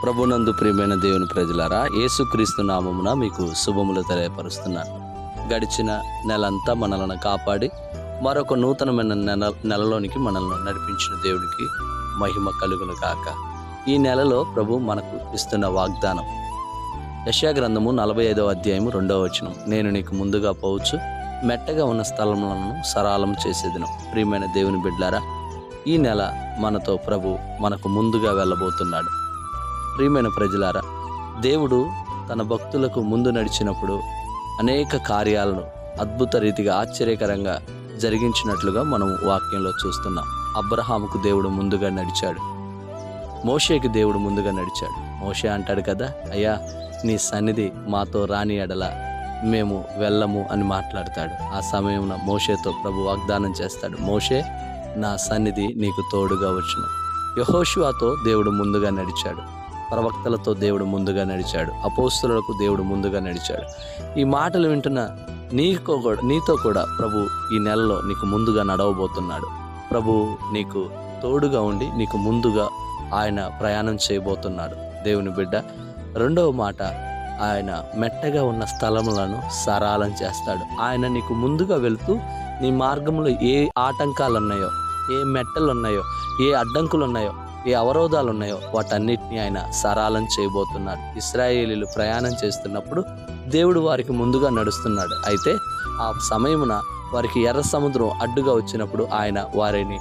ప్రభునందు ప్రియమైన దేవుని ప్రజలారా, యేసుక్రీస్తు నామమున మీకు శుభములు తెలియపరుస్తున్నాను. గడిచిన నెలంతా మనల్ని కాపాడి మరొక నూతనమైన నెలలోనికి మనల్ని నడిపించిన దేవునికి మహిమ కలుగును కాక. ఈ నెలలో ప్రభు మనకు ఇస్తున్న వాగ్దానం యెషయా గ్రంథము 45వ అధ్యాయము 2వ వచనం. నేను నీకు ముందుగా పోవచ్చు, మెట్టగా ఉన్న స్థలములను సరళం చేసేదను. ప్రియమైన దేవుని బిడ్డలారా, ఈ నెల మనతో ప్రభు మనకు ముందుగా వెళ్ళబోతున్నాడు. ప్రియమైన ప్రజలారా, దేవుడు తన భక్తులకు ముందు నడిచినప్పుడు అనేక కార్యాలను అద్భుత రీతిగా ఆశ్చర్యకరంగా జరిగించినట్లుగా మనం వాక్యంలో చూస్తున్నాం. అబ్రహాముకు దేవుడు ముందుగా నడిచాడు, మోషేకి దేవుడు ముందుగా నడిచాడు. మోషే అంటాడు కదా, అయ్యా నీ సన్నిధి మాతో రాని ఎడల మేము వెళ్ళము అని మాట్లాడతాడు. ఆ సమయంలో మోషేతో ప్రభు వాగ్దానం చేస్తాడు, మోషే నా సన్నిధి నీకు తోడుగా వచ్చును. యెహోషువతో దేవుడు ముందుగా నడిచాడు, ప్రవక్తలతో దేవుడు ముందుగా నడిచాడు, అపోస్తలులకు దేవుడు ముందుగా నడిచాడు. ఈ మాటలు వింటున్న నీతో కూడా ప్రభు ఈ నెలలో నీకు ముందుగా నడవబోతున్నాడు. ప్రభు నీకు తోడుగా ఉండి నీకు ముందుగా ఆయన ప్రయాణం చేయబోతున్నాడు. దేవుని బిడ్డ, రెండవ మాట, ఆయన మెట్టగా ఉన్న స్థలములను సరళం చేస్తాడు. ఆయన నీకు ముందుగా వెళుతూ నీ మార్గంలో ఏ ఆటంకాలు ఉన్నాయో, ఏ మెట్టలు ఉన్నాయో, ఏ అడ్డంకులు ఉన్నాయో, ఏ అవరోధాలు ఉన్నాయో వాటన్నిటిని ఆయన సరళం చేయబోతున్నాడు. ఇశ్రాయేలీలు ప్రయాణం చేస్తున్నప్పుడు దేవుడు వారికి ముందుగా నడుస్తున్నాడు. అయితే ఆ సమయమున వారికి ఎర్ర సముద్రం అడ్డుగా వచ్చినప్పుడు ఆయన వారిని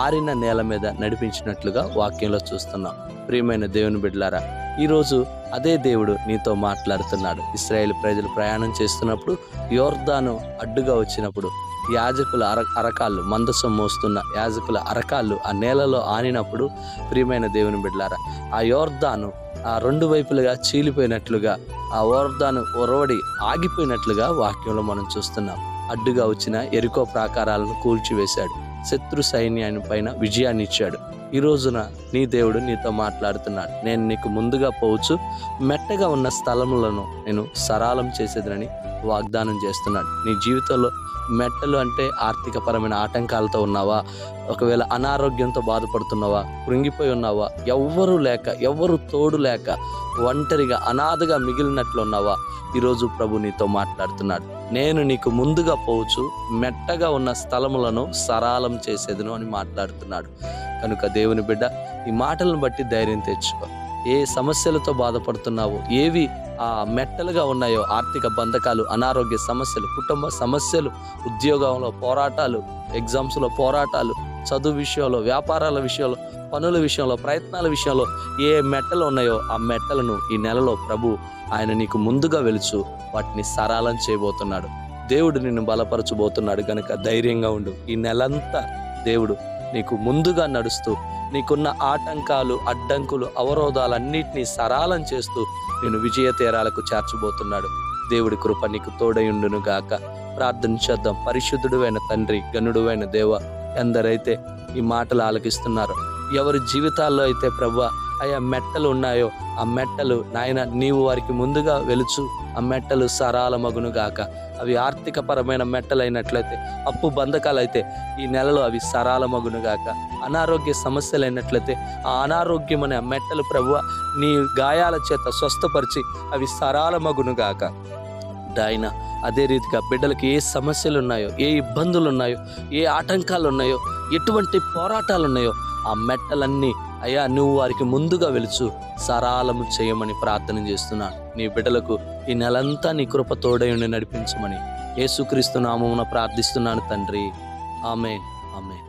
ఆరిన నేల మీద నడిపించినట్లుగా వాక్యంలో చూస్తున్నాం. ప్రియమైన దేవుని బిడ్డలారా, ఈరోజు అదే దేవుడు నీతో మాట్లాడుతున్నాడు. ఇశ్రాయేలు ప్రజలు ప్రయాణం చేస్తున్నప్పుడు యోర్దాను అడ్డుగా వచ్చినప్పుడు యాజకుల అరకాళ్ళు, మందసం మోస్తున్న యాజకుల అరకాళ్ళు ఆ నేలలో ఆనినప్పుడు, ప్రియమైన దేవుని బిడ్డలారా, ఆ యోర్దాను ఆ రెండు వైపులుగా చీలిపోయినట్లుగా, ఆ యోర్దాను ఒరవడి ఆగిపోయినట్లుగా వాక్యంలో మనం చూస్తున్నాం. అడ్డుగా వచ్చిన ఎరికో ప్రాకారాలను కూల్చివేశాడు, శత్రు సైన్యాన్ని పైన విజయాన్ని ఇచ్చాడు. ఈ రోజున నీ దేవుడు నీతో మాట్లాడుతున్నాడు, నేను నీకు ముందుగా పోవచ్చు, మెట్టగా ఉన్న స్థలములను నేను సరళం చేసేదనని వాగ్దానం చేస్తున్నాడు. నీ జీవితంలో మెట్టలు అంటే ఆర్థికపరమైన ఆటంకాలతో ఉన్నావా, ఒకవేళ అనారోగ్యంతో బాధపడుతున్నావా, కృంగిపోయి ఉన్నావా, ఎవ్వరు తోడు లేక ఒంటరిగా అనాథగా మిగిలినట్లు ఉన్నావా, ఈరోజు ప్రభు నీతో మాట్లాడుతున్నాడు. నేను నీకు ముందుగా పోవచ్చు, మెట్టగా ఉన్న స్థలములను సరళం చేసేదను అని మాట్లాడుతున్నాడు. కనుక దేవుని బిడ్డ, ఈ మాటలను బట్టి ధైర్యం తెచ్చుకో. ఏ సమస్యలతో బాధపడుతున్నావో, ఏవి ఆ మెట్టలుగా ఉన్నాయో, ఆర్థిక బంధకాలు, అనారోగ్య సమస్యలు, కుటుంబ సమస్యలు, ఉద్యోగంలో పోరాటాలు, ఎగ్జామ్స్లో పోరాటాలు, చదువు విషయంలో, వ్యాపారాల విషయంలో, పనుల విషయంలో, ప్రయత్నాల విషయంలో ఏ మెట్టలు ఉన్నాయో ఆ మెట్టలను ఈ నెలలో ప్రభు ఆయన నీకు ముందుగా వెలుచు వాటిని సరళం చేయబోతున్నాడు. దేవుడు నిన్ను బలపరచబోతున్నాడు. కనుక ధైర్యంగా ఉండు. ఈ నెలంతా దేవుడు నీకు ముందుగా నడుస్తూ నీకున్న ఆటంకాలు, అడ్డంకులు, అవరోధాలన్నిటినీ సరళం చేస్తూ నేను విజయ తీరాలకు చేర్చబోతున్నాడు. దేవుడి కృప నీకు తోడయుండును గాక. ప్రార్థన చేద్దాం. పరిశుద్ధుడు అయిన తండ్రి, గనుడు అయిన దేవ, ఎందరైతే ఈ మాటలు ఆలకిస్తున్నారో, ఎవరి జీవితాల్లో అయితే ప్రభువా అయ్యా మెట్టలు ఉన్నాయో ఆ మెట్టలు నాయన నీవు వారికి ముందుగా వెలుచు ఆ మెట్టలు సరళమగును గాక. అవి ఆర్థికపరమైన మెట్టలైనట్లయితే, అప్పు బంధకాలైతే ఈ నెలలో అవి సరళమగును గాక. అనారోగ్య సమస్యలైనట్లయితే ఆ అనారోగ్యం అనే మెట్టలు ప్రభువా నీ గాయాల చేత స్వస్థపరిచి అవి సరళమగును గాక. ఆయన అదే రీతిగా బిడ్డలకి ఏ సమస్యలు ఉన్నాయో, ఏ ఇబ్బందులు ఉన్నాయో, ఏ ఆటంకాలు ఉన్నాయో, ఎటువంటి పోరాటాలు ఉన్నాయో ఆ మెట్టలన్నీ అయ్యా నువ్వు వారికి ముందుగా వెలుచు సరళము చేయమని ప్రార్థన చేస్తున్నాను. నీ బిడ్డలకు ఈ నెలంతా నీ కృప తోడయుండి నడిపించమని యేసుక్రీస్తు నామమున ప్రార్థిస్తున్నాను తండ్రి. ఆమేన్, ఆమేన్.